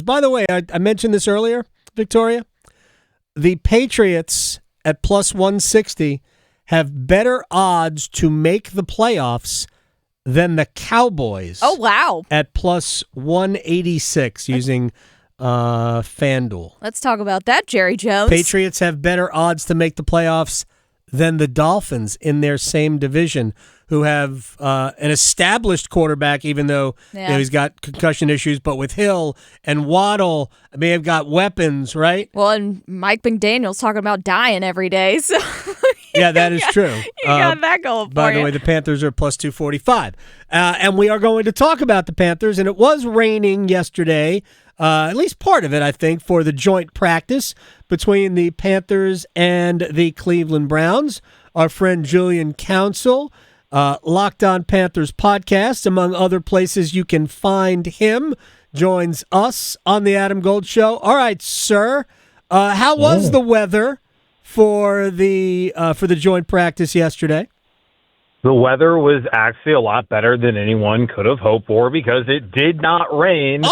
By the way, I mentioned this earlier, Victoria. The Patriots at plus 160 have better odds to make the playoffs than the Cowboys. Oh, wow. At plus 186 using FanDuel. Let's talk about that, Jerry Jones. Patriots have better odds to make the playoffs than the Dolphins in their same division, who have an established quarterback, even though he's got concussion issues. But with Hill and Waddle, they've got weapons, right? Well, and Mike McDaniel's talking about dying every day. So yeah, that is true. You got that going for you. By the way, the Panthers are plus 245. And we are going to talk about the Panthers. And it was raining yesterday, at least part of it, I think, for the joint practice between the Panthers and the Cleveland Browns. Our friend Julian Council, Locked On Panthers Podcast, among other places you can find him, joins us on the Adam Gold Show. All right, sir, how was the weather for the joint practice yesterday? The weather was actually a lot better than anyone could have hoped for because it did not rain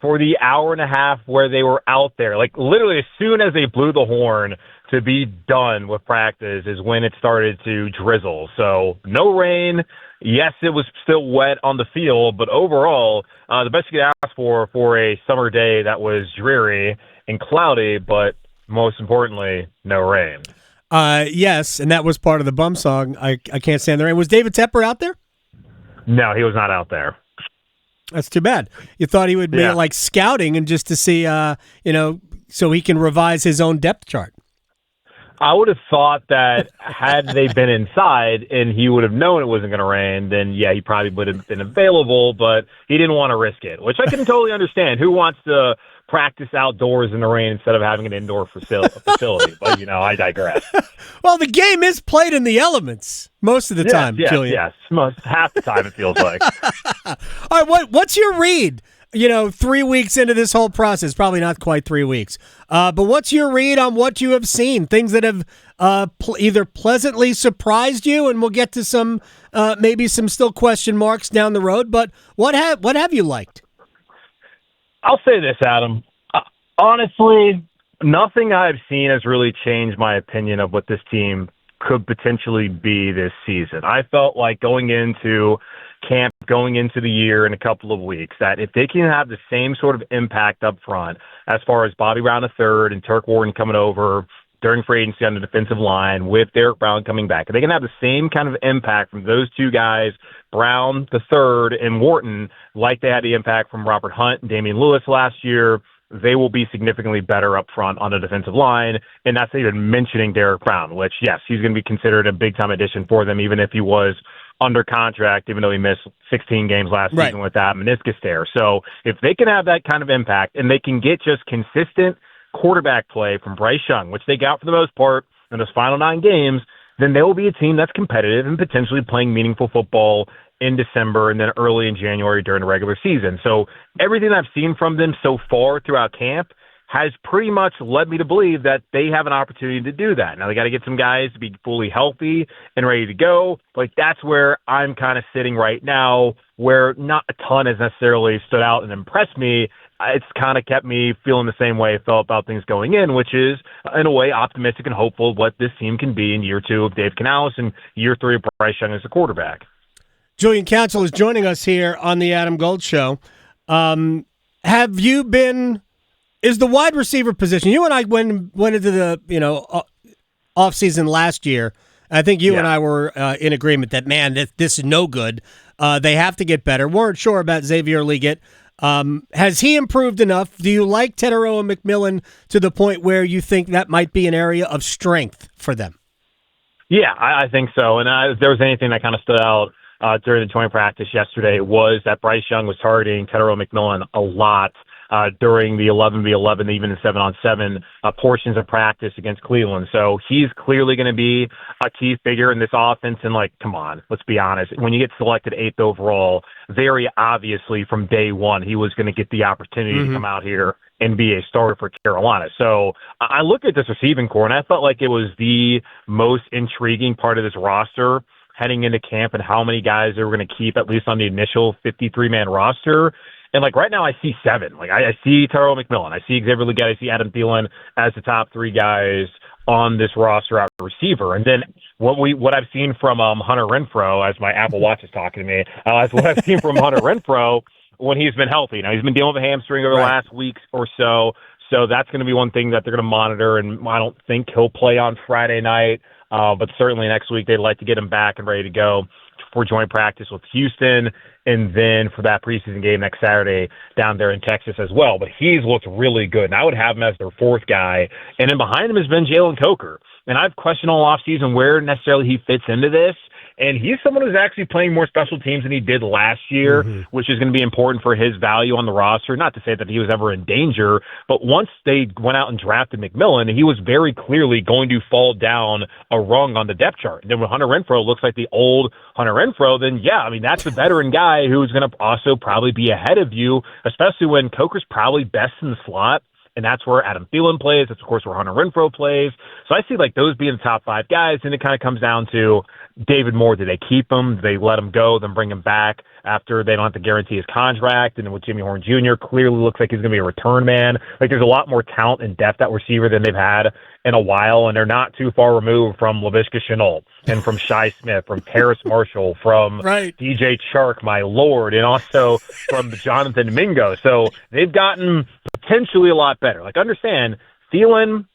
for the hour and a half where they were out there. Like, literally, as soon as they blew the horn to be done with practice is when it started to drizzle. So, no rain. Yes, it was still wet on the field, but overall, the best you could ask for a summer day that was dreary and cloudy, but most importantly, no rain. Yes, and that was part of the bum song. I can't stand the rain. Was David Tepper out there? No, he was not out there. That's too bad. You thought he would be like scouting and just to see, so he can revise his own depth chart. I would have thought that had they been inside and he would have known it wasn't going to rain, then, yeah, he probably would have been available, but he didn't want to risk it, which I can totally understand. Who wants to practice outdoors in the rain instead of having an indoor facility? But, I digress. Well, the game is played in the elements most of the time, Julian. Yes, half the time it feels like. All right, what's your read? 3 weeks into this whole process, probably not quite 3 weeks, but what's your read on what you have seen? Things that have either pleasantly surprised you, and we'll get to some maybe some still question marks down the road. But what have you liked? I'll say this, Adam. Honestly, nothing I've seen has really changed my opinion of what this team could potentially be this season. I felt like going into camp, going into the year in a couple of weeks, that if they can have the same sort of impact up front as far as Bobby Brown III and Turk Warden coming over during free agency on the defensive line with Derrick Brown coming back, if they can have the same kind of impact from those two guys, Brown III and Wharton, like they had the impact from Robert Hunt and Damian Lewis last year, they will be significantly better up front on the defensive line. And that's even mentioning Derrick Brown, which, yes, he's going to be considered a big-time addition for them, even if he was under contract, even though he missed 16 games last season with that meniscus tear. So if they can have that kind of impact and they can get just consistent quarterback play from Bryce Young, which they got for the most part in those final 9 games, then they will be a team that's competitive and potentially playing meaningful football in December and then early in January during the regular season. So everything I've seen from them so far throughout camp has pretty much led me to believe that they have an opportunity to do that. Now, they got to get some guys to be fully healthy and ready to go. Like, that's where I'm kind of sitting right now, where not a ton has necessarily stood out and impressed me. It's kind of kept me feeling the same way I felt about things going in, which is, in a way, optimistic and hopeful of what this team can be in year 2 of Dave Canales and year 3 of Bryce Young as a quarterback. Julian Council is joining us here on the Adam Gold Show. Have you been... Is the wide receiver position, you and I went into the offseason last year, I think you and I were in agreement that, man, this is no good. They have to get better. Weren't sure about Xavier Legette. Has he improved enough? Do you like Tetero and McMillan to the point where you think that might be an area of strength for them? Yeah, I think so. And if there was anything that kind of stood out during the joint practice yesterday, was that Bryce Young was targeting Tetero McMillan a lot during the 11v11, even the 7-on-7 portions of practice against Cleveland. So he's clearly going to be a key figure in this offense. And, come on, let's be honest. When you get selected 8th overall, very obviously from day one, he was going to get the opportunity to come out here and be a starter for Carolina. So I look at this receiving core, and I felt like it was the most intriguing part of this roster heading into camp and how many guys they were going to keep, at least on the initial 53-man roster. And, like, right now I see 7. Like, I see Tyrell McMillan. I see Xavier Legette. I see Adam Thielen as the top 3 guys on this roster at receiver. And then what I've seen from Hunter Renfrow, as my Apple Watch is talking to me, as what I've seen from Hunter Renfrow when he's been healthy. Now, he's been dealing with a hamstring over the last week or so. So that's going to be one thing that they're going to monitor, and I don't think he'll play on Friday night. But certainly next week they'd like to get him back and ready to go for joint practice with Houston, and then for that preseason game next Saturday down there in Texas as well. But he's looked really good, and I would have him as their 4th guy. And then behind him has been Jalen Coker. And I've questioned all offseason where necessarily he fits into this. And he's someone who's actually playing more special teams than he did last year, which is going to be important for his value on the roster. Not to say that he was ever in danger, but once they went out and drafted McMillan, he was very clearly going to fall down a rung on the depth chart. And then when Hunter Renfrow looks like the old Hunter Renfrow, then yeah, I mean, that's a veteran guy who's going to also probably be ahead of you, especially when Coker's probably best in the slot. And that's where Adam Thielen plays. That's, of course, where Hunter Renfrow plays. So I see, like, those being the top 5 guys, and it kind of comes down to David Moore. Do they keep him? Do they let him go, then bring him back after they don't have to guarantee his contract? And with Jimmy Horn Jr., clearly looks like he's going to be a return man. Like, there's a lot more talent and depth at receiver than they've had in a while, and they're not too far removed from Laviska Shenault and from Shi Smith, from Paris Marshall, from DJ Chark, my lord, and also from Jonathan Mingo. So they've gotten potentially a lot better. Like, understand, Thielen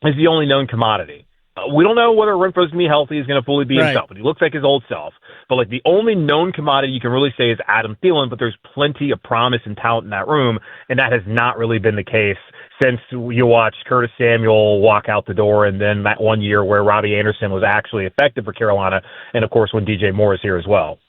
is the only known commodity. We don't know whether Renfro's going to be healthy, he's going to fully be himself, but he looks like his old self. But, like, the only known commodity you can really say is Adam Thielen, but there's plenty of promise and talent in that room, and that has not really been the case since you watched Curtis Samuel walk out the door, and then that one year where Robbie Anderson was actually effective for Carolina, and, of course, when DJ Moore is here as well.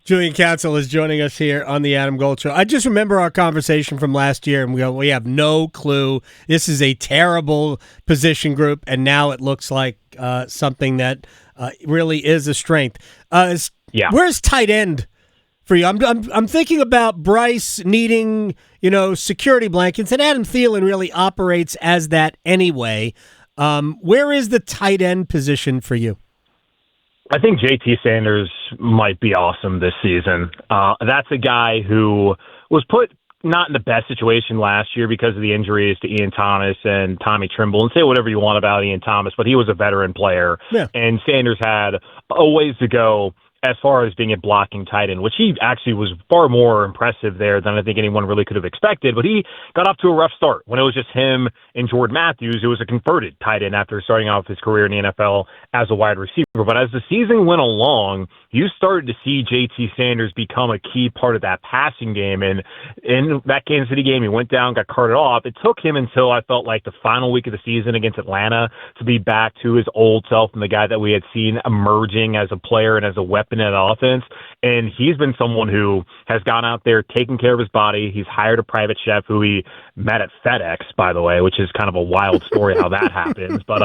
Julian Council is joining us here on the Adam Gold Show. I just remember our conversation from last year, and we have no clue. This is a terrible position group, and now it looks like something that really is a strength. Where's tight end for you? I'm thinking about Bryce needing, security blankets, and Adam Thielen really operates as that anyway. Where is the tight end position for you? I think JT Sanders might be awesome this season. That's a guy who was put not in the best situation last year because of the injuries to Ian Thomas and Tommy Trimble. And say whatever you want about Ian Thomas, but he was a veteran player. Yeah. And Sanders had a ways to go as far as being a blocking tight end, which he actually was far more impressive there than I think anyone really could have expected. But he got off to a rough start when it was just him and Jordan Matthews, who was a converted tight end after starting off his career in the NFL as a wide receiver. But as the season went along, you started to see JT Sanders become a key part of that passing game. And in that Kansas City game, he went down, got carted off. It took him until I felt like the final week of the season against Atlanta to be back to his old self and the guy that we had seen emerging as a player and as a weapon at offense. And he's been someone who has gone out there, taken care of his body. He's hired a private chef who he met at FedEx, by the way, which is kind of a wild story how that happens. But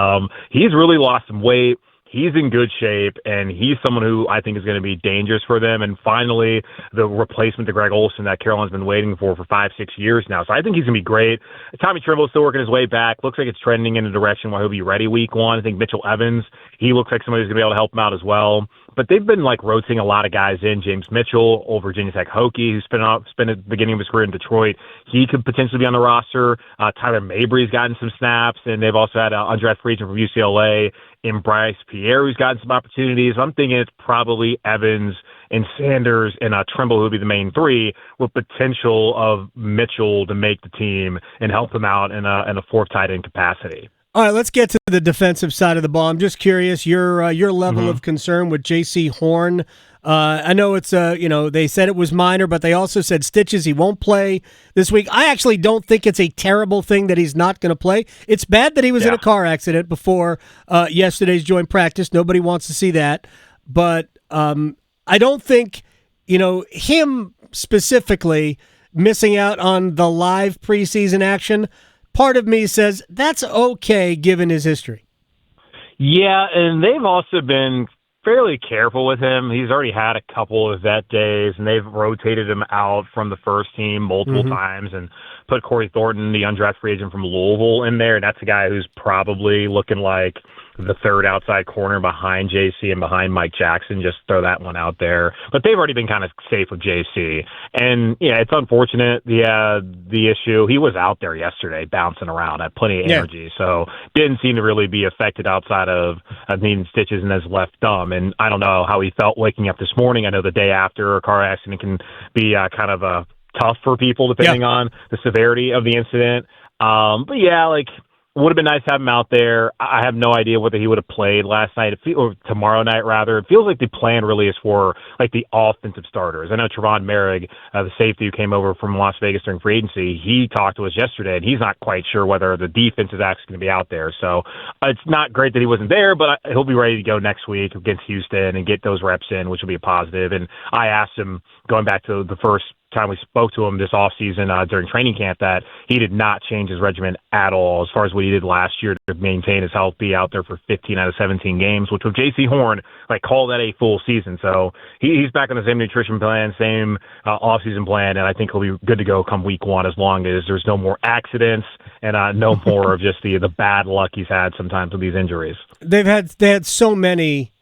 he's really lost some weight. He's in good shape, and he's someone who I think is going to be dangerous for them. And finally, the replacement to Greg Olsen that Carolina's been waiting for 5-6 years now. So I think he's going to be great. Tommy Trimble is still working his way back. Looks like it's trending in a direction where he'll be ready week 1. I think Mitchell Evans, he looks like somebody who's going to be able to help him out as well. But they've been rotating a lot of guys in. James Mitchell, old Virginia Tech Hokie, who's spent the beginning of his career in Detroit. He could potentially be on the roster. Tyler Mabry's gotten some snaps, and they've also had undrafted free agent from UCLA in Bryce Pierre, who's gotten some opportunities. I'm thinking it's probably Evans and Sanders and Trimble who would be the main 3, with potential of Mitchell to make the team and help him out in a 4th tight end capacity. All right, let's get to the defensive side of the ball. I'm just curious your level of concern with J.C. Horn. I know it's they said it was minor, but they also said stitches. He won't play this week. I actually don't think it's a terrible thing that he's not going to play. It's bad that he was in a car accident before yesterday's joint practice. Nobody wants to see that, but I don't think him specifically missing out on the live preseason action. Part of me says that's okay given his history. Yeah, and they've also been fairly careful with him. He's already had a couple of vet days, and they've rotated him out from the first team multiple times and put Corey Thornton, the undrafted free agent from Louisville, in there, and that's a guy who's probably looking like the third outside corner behind JC and behind Mike Jackson. Just throw that one out there. But they've already been kind of safe with JC. And, yeah, it's unfortunate, the issue. He was out there yesterday bouncing around, had plenty of energy, so didn't seem to really be affected outside of needing stitches in his left thumb. And I don't know how he felt waking up this morning. I know the day after a car accident can be kind of tough for people depending on the severity of the incident. But, yeah, like, would have been nice to have him out there. I have no idea whether he would have played last night or tomorrow night, rather. It feels like the plan really is for like the offensive starters. I know Trevon Merrick, the safety who came over from Las Vegas during free agency, he talked to us yesterday, and he's not quite sure whether the defense is actually going to be out there. So it's not great that he wasn't there, but he'll be ready to go next week against Houston and get those reps in, which will be a positive. And I asked him, going back to the first time we spoke to him this offseason during training camp, that he did not change his regimen at all as far as what he did last year to maintain his health, be out there for 15 out of 17 games, which with J.C. Horn, like, call that a full season. So he's back on the same nutrition plan, same offseason plan, and I think he'll be good to go come week one as long as there's no more accidents and no more of just the bad luck he's had sometimes with these injuries. They had so many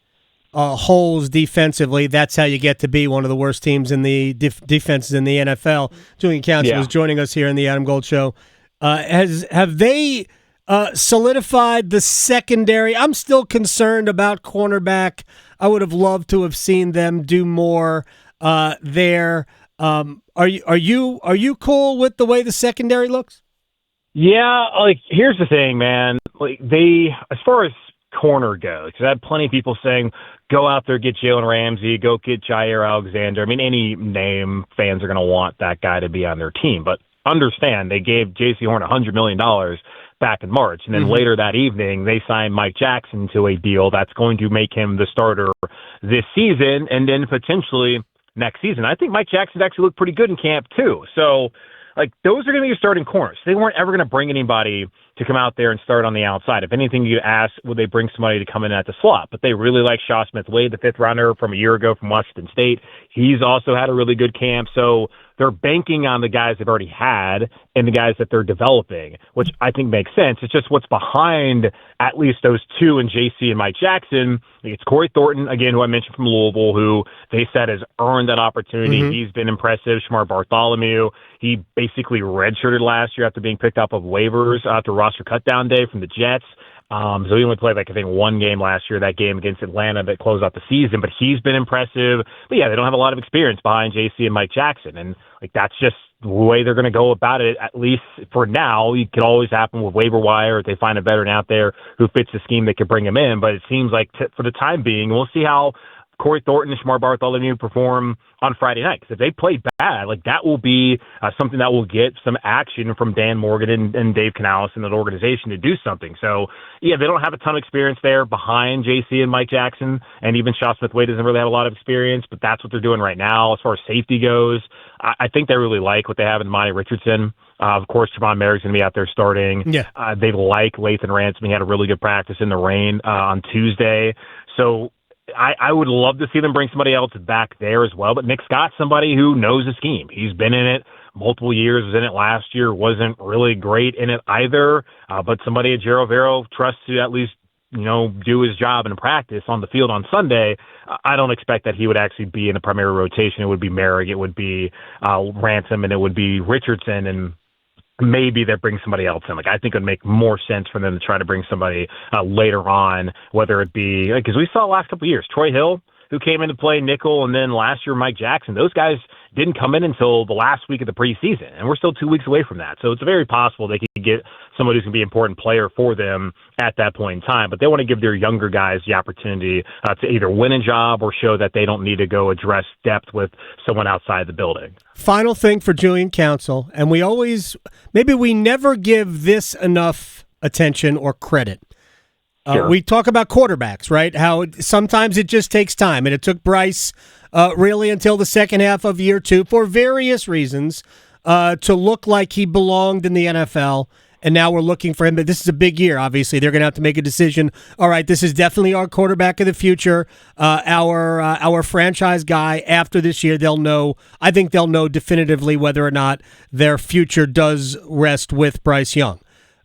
holes defensively. That's how you get to be one of the worst teams in the defenses in the NFL. Julian Council is joining us here in the Adam Gold Show. Have they solidified the secondary? I'm still concerned about cornerback. I would have loved to have seen them do more there. Are you cool with the way the secondary looks? Yeah, like, here's the thing, man. Like, as far as corner goes, because I had plenty of people saying, go out there, get Jalen Ramsey, go get Jair Alexander. I mean, any name, fans are going to want that guy to be on their team. But understand, they gave J.C. Horn $100 million back in March. And then later that evening, they signed Mike Jackson to a deal that's going to make him the starter this season and then potentially next season. I think Mike Jackson's actually looked pretty good in camp too. So, like, those are going to be your starting corners. They weren't ever going to bring anybody to come out there and start on the outside. If anything, you ask, would they bring somebody to come in at the slot? But they really like Shaw Smith-Wade, the fifth-rounder from a year ago from Washington State. He's also had a really good camp. So they're banking on the guys they've already had and the guys that they're developing, which I think makes sense. It's just what's behind at least those two in JC and Mike Jackson. It's Corey Thornton, again, who I mentioned from Louisville, who they said has earned that opportunity. He's been impressive. Shamar Bartholomew, he basically redshirted last year after being picked up of waivers after roster cutdown day from the Jets. So he only played, like, I think one game last year, that game against Atlanta that closed out the season, but he's been impressive. But yeah, they don't have a lot of experience behind JC and Mike Jackson. And, like, that's just the way they're going to go about it, at least for now. It could always happen with waiver wire if they find a veteran out there who fits the scheme that could bring him in. But it seems like for the time being, we'll see how Corey Thornton and Shamar Bartholomew perform on Friday night. Because if they play bad, like, that will be something that will get some action from Dan Morgan and Dave Canales and that organization to do something. So, yeah, they don't have a ton of experience there behind JC and Mike Jackson, and even Shaw Smith-Wade doesn't really have a lot of experience, but that's what they're doing right now. As far as safety goes, I think they really like what they have in Monty Richardson. Of course, Trevon Merrick's going to be out there starting. Yeah. They like Lathan Ransom. He had a really good practice in the rain on Tuesday. So I would love to see them bring somebody else back there as well. But Nick Scott's somebody who knows the scheme. He's been in it multiple years, was in it last year, wasn't really great in it either. But somebody at Gerald Vero trusts to at least, do his job in practice on the field on Sunday. I don't expect that he would actually be in the primary rotation. It would be Merrick, it would be Ransom, and it would be Richardson, and maybe they bring somebody else in. Like, I think it would make more sense for them to try to bring somebody later on, whether it be, because we saw the last couple of years, Troy Hill, who came in to play nickel, and then last year Mike Jackson. Those guys didn't come in until the last week of the preseason, and we're still 2 weeks away from that. So it's very possible they could get somebody who's going to be an important player for them at that point in time. But they want to give their younger guys the opportunity to either win a job or show that they don't need to go address depth with someone outside the building. Final thing for Julian Council, and maybe we never give this enough attention or credit. Sure. We talk about quarterbacks, right? How sometimes it just takes time, and it took Bryce really until the second half of year two for various reasons to look like he belonged in the NFL. and now we're looking for him. But this is a big year, obviously. They're going to have to make a decision. All right, this is definitely our quarterback of the future, our franchise guy. After this year, they'll know. I think they'll know definitively whether or not their future does rest with Bryce Young.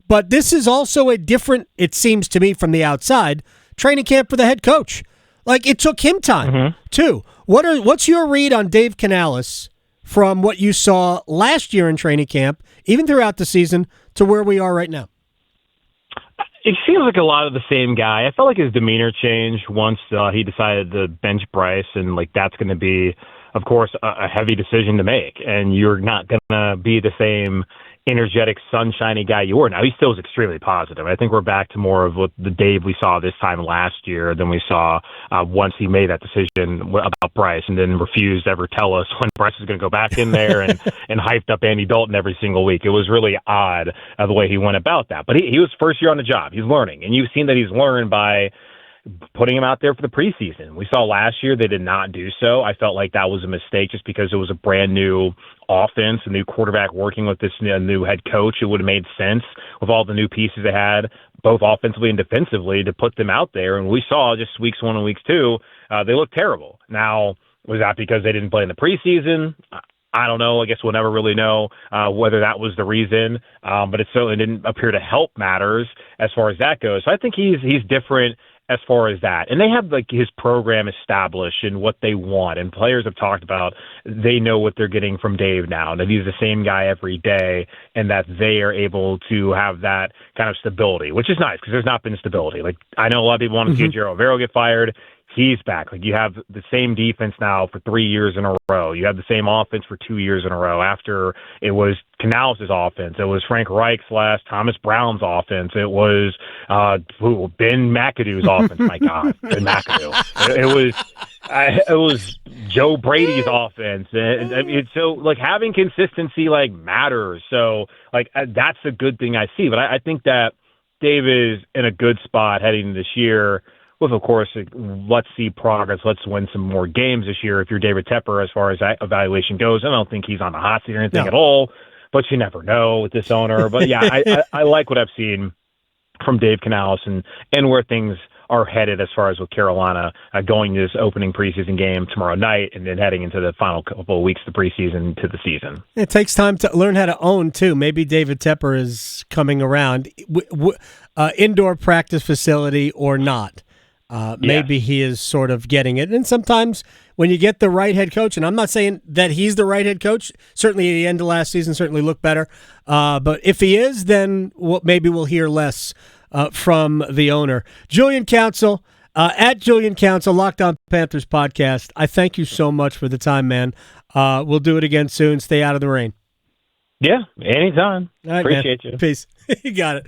But this is also a different, it seems to me from the outside, training camp for the head coach. Like, it took him time, too. What's your read on Dave Canales from what you saw last year in training camp, even throughout the season, to where we are right now? It seems like a lot of the same guy. I felt like his demeanor changed once he decided to bench Bryce, and like that's going to be, of course, a heavy decision to make, and you're not going to be the same energetic, sunshiny guy you were. Now, he still is extremely positive. I think we're back to more of what the Dave we saw this time last year than we saw once he made that decision about Bryce and then refused to ever tell us when Bryce was going to go back in there and hyped up Andy Dalton every single week. It was really odd the way he went about that. But he was first year on the job. He's learning. And you've seen that he's learned by putting him out there for the preseason. We saw last year they did not do so. I felt like that was a mistake just because it was a brand new offense, a new quarterback working with this new head coach. It would have made sense with all the new pieces they had, both offensively and defensively, to put them out there. And we saw just weeks 1 and weeks 2, they looked terrible. Now, was that because they didn't play in the preseason? I don't know. I guess we'll never really know whether that was the reason, but it certainly didn't appear to help matters as far as that goes. So I think he's different as far as that. And they have like his program established and what they want. And players have talked about they know what they're getting from Dave now, that he's the same guy every day and that they are able to have that kind of stability, which is nice because there's not been stability. Like I know a lot of people want to see Jadeveon get fired. He's back. Like you have the same defense now for 3 years in a row. You have the same offense for 2 years in a row. After it was Canales' offense, it was Frank Reich's last, Thomas Brown's offense. It was Ben McAdoo's offense. My God, Ben McAdoo. It was Joe Brady's offense. And so like having consistency like matters. So like that's a good thing I see. But I think that Dave is in a good spot heading this year. With, of course, let's see progress. Let's win some more games this year. If you're David Tepper, as far as that evaluation goes, I don't think he's on the hot seat or anything at all, but you never know with this owner. But yeah, I like what I've seen from Dave Canales and where things are headed as far as with Carolina going to this opening preseason game tomorrow night and then heading into the final couple of weeks of the preseason to the season. It takes time to learn how to own, too. Maybe David Tepper is coming around. Indoor practice facility or not. Maybe he is sort of getting it. And sometimes when you get the right head coach, and I'm not saying that he's the right head coach, certainly at the end of last season, certainly looked better. But if he is, then maybe we'll hear less from the owner. Julian Council, at Julian Council, Locked On Panthers Podcast. I thank you so much for the time, man. We'll do it again soon. Stay out of the rain. Yeah, anytime. All right, appreciate man. you. Peace. You got it.